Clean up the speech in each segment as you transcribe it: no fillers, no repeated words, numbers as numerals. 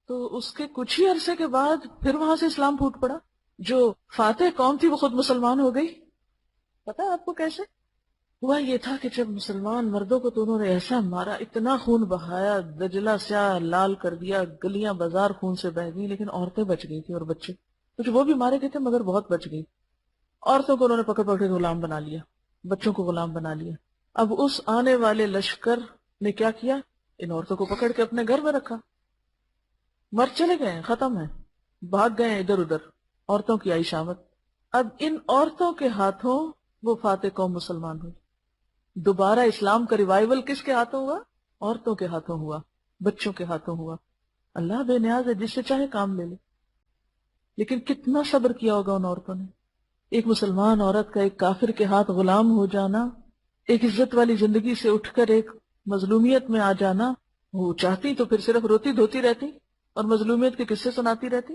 تو اس کے کچھ ہی عرصے کے بعد پھر وہاں سے اسلام پھوٹ پڑا. جو فاتح قوم تھی وہ خود مسلمان ہو گئی. پتا ہے آپ کو کیسے ہوا؟ یہ تھا کہ جب مسلمان مردوں کو تو انہوں نے ایسا مارا، اتنا خون بہایا، دجلہ سیاہ لال کر دیا، گلیاں بازار خون سے بہہ گئی، لیکن عورتیں بچ گئی تھی اور بچے کچھ وہ بھی مارے گئے تھے مگر بہت بچ گئی. عورتوں کو انہوں نے پکڑ پکڑ کے غلام بنا لیا، بچوں کو غلام بنا لیا. اب اس آنے والے لشکر نے کیا کیا؟ ان عورتوں کو پکڑ کے اپنے گھر میں رکھا. مر چلے گئے، ختم ہے، بھاگ گئے ہیں ادھر ادھر. عورتوں کی آئی شامت. اب ان عورتوں کے ہاتھوں وہ فاتح قوم مسلمان ہوئی. دوبارہ اسلام کا ریوائول کس کے ہاتھوں ہوا؟ عورتوں کے ہاتھوں ہوا، بچوں کے ہاتھوں ہوا. اللہ بے نیاز ہے، جس سے چاہے کام لے لے. لیکن کتنا صبر کیا ہوگا ان عورتوں نے. ایک مسلمان عورت کا ایک کافر کے ہاتھ غلام ہو جانا، ایک عزت والی زندگی سے اٹھ کر ایک مظلومیت میں آ جانا. وہ چاہتی تو پھر صرف روتی دھوتی رہتی اور مظلومیت کے قصے سناتی رہتی.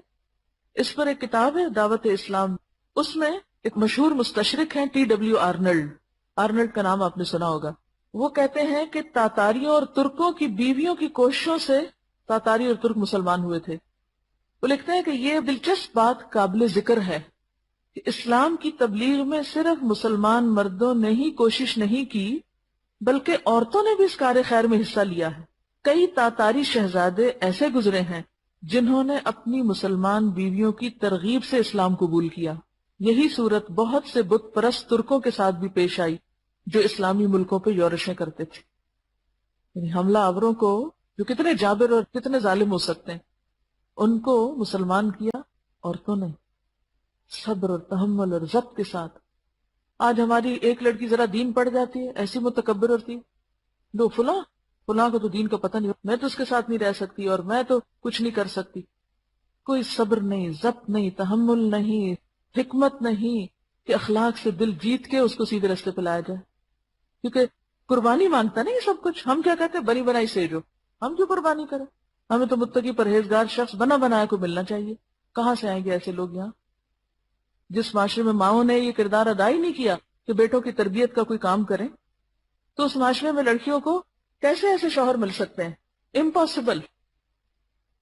اس پر ایک کتاب ہے دعوت اسلام، اس میں ایک مشہور مستشرق ہیں TW آرنلڈ. آرنلڈ کا نام آپ نے سنا ہوگا. وہ کہتے ہیں کہ تاتاریوں اور ترکوں کی بیویوں کی کوششوں سے تاتاری اور ترک مسلمان ہوئے تھے. وہ لکھتے ہیں کہ یہ دلچسپ بات قابل ذکر ہے کہ اسلام کی تبلیغ میں صرف مسلمان مردوں نے ہی کوشش نہیں کی بلکہ عورتوں نے بھی اس کار خیر میں حصہ لیا ہے. کئی تاتاری شہزادے ایسے گزرے ہیں جنہوں نے اپنی مسلمان بیویوں کی ترغیب سے اسلام قبول کیا. یہی صورت بہت سے بت پرست ترکوں کے ساتھ بھی پیش آئی جو اسلامی ملکوں پہ یورشیں کرتے تھے. یعنی حملہ آوروں کو جو کتنے جابر اور کتنے ظالم ہو سکتے ہیں، ان کو مسلمان کیا عورتوں نے صبر اور تحمل اور ضبط کے ساتھ. آج ہماری ایک لڑکی ذرا دین پڑ جاتی ہے، ایسی متکبر ہوتی، دو فلاں کو تو دین کا پتہ نہیں، میں تو اس کے ساتھ نہیں رہ سکتی اور میں تو کچھ نہیں کر سکتی. کوئی صبر نہیں، ضبط نہیں، تحمل نہیں، حکمت نہیں کہ اخلاق سے دل جیت کے اس کو سیدھے راستے پہ لایا جائے. کیونکہ قربانی مانگتا نہیں یہ سب کچھ. ہم کیا کہتے ہیں؟ بنی بنائی سیجو. ہم کیوں قربانی کریں؟ ہمیں تو متقی پرہیزگار شخص بنا بنایا کو ملنا چاہیے. کہاں سے آئیں گے ایسے لوگ یہاں؟ جس معاشرے میں ماؤں نے یہ کردار ادا ہی نہیں کیا کہ بیٹوں کی تربیت کا کوئی کام کریں، تو اس معاشرے میں لڑکیوں کو کیسے ایسے شوہر مل سکتے ہیں؟ امپاسبل.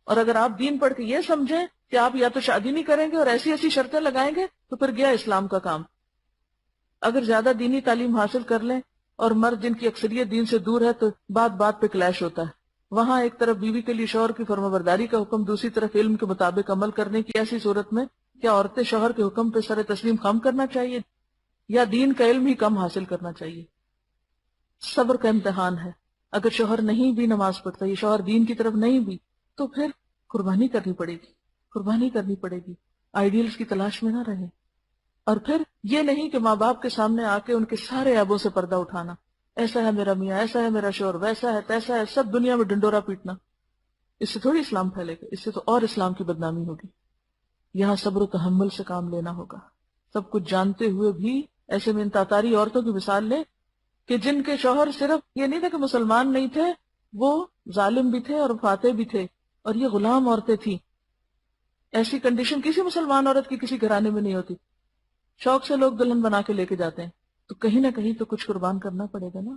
اور اگر آپ دین پڑھ کے یہ سمجھیں کہ آپ یا تو شادی نہیں کریں گے اور ایسی ایسی شرطیں لگائیں گے تو پھر گیا اسلام کا کام. اگر زیادہ دینی تعلیم حاصل کر لیں اور مرد جن کی اکثریت دین سے دور ہے تو بات بات پہ کلیش ہوتا ہے. وہاں ایک طرف بیوی کے لیے شوہر کی فرمانبرداری کا حکم، دوسری طرف علم کے مطابق عمل کرنے کی. ایسی صورت میں کیا عورتیں شوہر کے حکم پہ سر تسلیم خم کرنا چاہیے یا دین کا علم ہی کم حاصل کرنا چاہیے؟ صبر کا امتحان ہے. اگر شوہر نہیں بھی نماز پڑھتا، یہ شوہر دین کی طرف نہیں بھی، تو پھر قربانی کرنی پڑے گی، قربانی کرنی پڑے گی. آئیڈیلز کی تلاش میں نہ رہے. اور پھر یہ نہیں کہ ماں باپ کے سامنے آ کے ان کے سارے عیبوں سے پردہ اٹھانا، ایسا ہے میرا میاں، ایسا ہے میرا شوہر، ویسا ہے تیسا ہے، سب دنیا میں ڈنڈورا پیٹنا. اس سے تھوڑی اسلام پھیلے گا، اس سے تو اور اسلام کی بدنامی ہوگی. یہاں صبر و تحمل سے کام لینا ہوگا. سب کچھ جانتے ہوئے بھی ایسے میں ان تاتاری عورتوں کی مثال لیں کہ جن کے شوہر صرف یہ نہیں تھا کہ مسلمان نہیں تھے، وہ ظالم بھی تھے اور فاتح بھی تھے، اور یہ غلام عورتیں تھیں. ایسی کنڈیشن کسی مسلمان عورت کی کسی گھرانے میں نہیں ہوتی. شوق سے لوگ دلہن بنا کے لے کے جاتے ہیں، تو کہیں نہ کہیں تو کچھ قربان کرنا پڑے گا نا.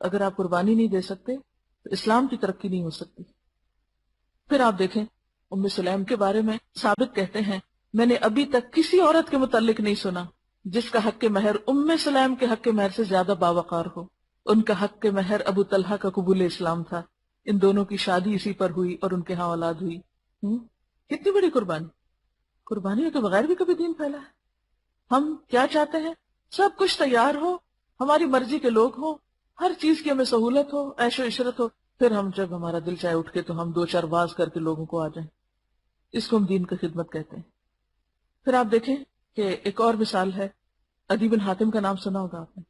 اگر آپ قربانی نہیں دے سکتے تو اسلام کی ترقی نہیں ہو سکتی. پھر آپ دیکھیں ام سلیم کے بارے میں ثابت کہتے ہیں، میں نے ابھی تک کسی عورت کے متعلق نہیں سنا جس کا حق مہر ام سلیم کے حق مہر سے زیادہ باوقار ہو. ان کا حق مہر ابو طلحہ کا قبول اسلام تھا. ان دونوں کی شادی اسی پر ہوئی اور ان کے ہاں اولاد ہوئی. کتنی بڑی قربانی. قربانیوں کے بغیر بھی کبھی دین پھیلا ہے؟ ہم کیا چاہتے ہیں؟ سب کچھ تیار ہو، ہماری مرضی کے لوگ ہوں، ہر چیز کی ہمیں سہولت ہو، عیش و عشرت ہو، پھر ہم جب ہمارا دل چاہے اٹھ کے تو ہم دو چار واز کر کے لوگوں کو آ جائیں. اس کو ہم دین کی خدمت کہتے ہیں. پھر آپ دیکھیں کہ ایک اور مثال ہے، عدی بن حاتم کا نام سنا ہوگا آپ نے.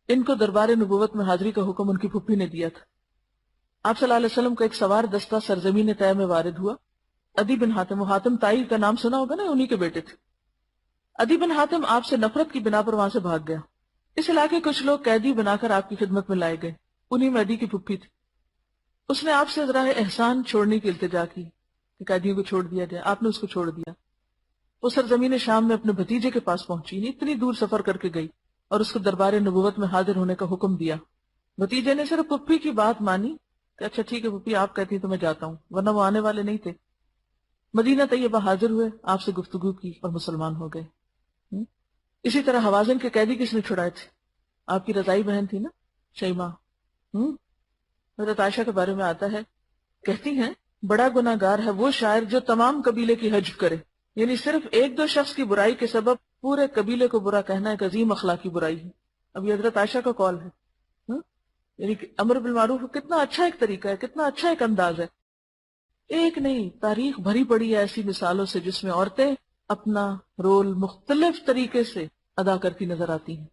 ان کو دربار نبوت میں حاضری کا حکم ان کی پھپھی نے دیا تھا. آپ صلی اللہ علیہ وسلم کا ایک سوار دستہ سرزمین طے میں وارد ہوا. عدی بن حاتم، وہ حاتم تائی کا نام سنا ہوگا نا، انہی کے بیٹے تھے. عدی بن حاتم آپ سے نفرت کی بنا پر وہاں سے بھاگ گیا. اس علاقے کچھ لوگ قیدی بنا کر آپ کی خدمت میں لائے گئے. انہی میں عدی کی پھپھی تھی. اس نے آپ سے ذرا احسان چھوڑنے کی التجا کی کہ قیدیوں کو چھوڑ دیا جائے. آپ نے اس کو چھوڑ دیا. وہ سرزمین شام میں اپنے بھتیجے کے پاس پہنچی، اتنی دور سفر کر کے گئی اور اس کو دربار نبوت میں حاضر ہونے کا حکم دیا. بھتیجے نے صرف پھپھی کی بات مانی کہ اچھا ٹھیک ہے پھوپھی آپ کہتی تو میں جاتا ہوں، ورنہ وہ آنے والے نہیں تھے۔ مدینہ طیبہ حاضر ہوئے، آپ سے گفتگو کی اور مسلمان ہو گئے۔ اسی طرح حوازن کے قیدی کس نے چھڑائے تھے؟ آپ کی رضائی بہن تھی نا، شیماء۔ حضرت عائشہ کے بارے میں آتا ہے، کہتی ہیں بڑا گناہ گار ہے وہ شاعر جو تمام قبیلے کی حجب کرے، یعنی صرف ایک دو شخص کی برائی کے سبب پورے قبیلے کو برا کہنا ایک عظیم اخلاقی برائی ہے۔ اب یہ حضرت عائشہ کا قول ہے۔ یعنی کہ امر بالمعروف کتنا اچھا ایک طریقہ ہے، کتنا اچھا ایک انداز ہے۔ ایک نہیں، تاریخ بھری پڑی ہے ایسی مثالوں سے جس میں عورتیں اپنا رول مختلف طریقے سے ادا کرتی نظر آتی ہیں۔